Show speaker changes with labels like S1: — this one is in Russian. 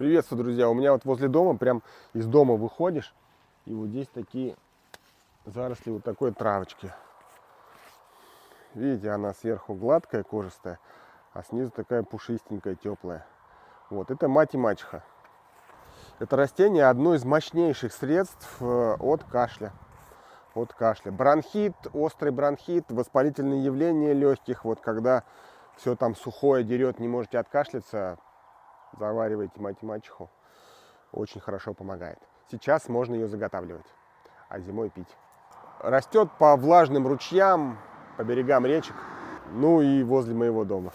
S1: Приветствую, друзья. У меня вот возле дома, прям из дома выходишь, и вот здесь такие заросли вот такой травочки. Видите, она сверху гладкая, кожистая, а снизу такая пушистенькая, теплая. Вот, это мать и мачеха. Это растение одно из мощнейших средств от кашля. От кашля. Бронхит, острый бронхит, воспалительные явления легких. Вот когда все там сухое дерет, не можете откашляться, заваривайте мать и мачеху. Очень хорошо помогает. Сейчас можно ее заготавливать, а зимой пить. Растет по влажным ручьям, по берегам речек, ну и возле моего дома.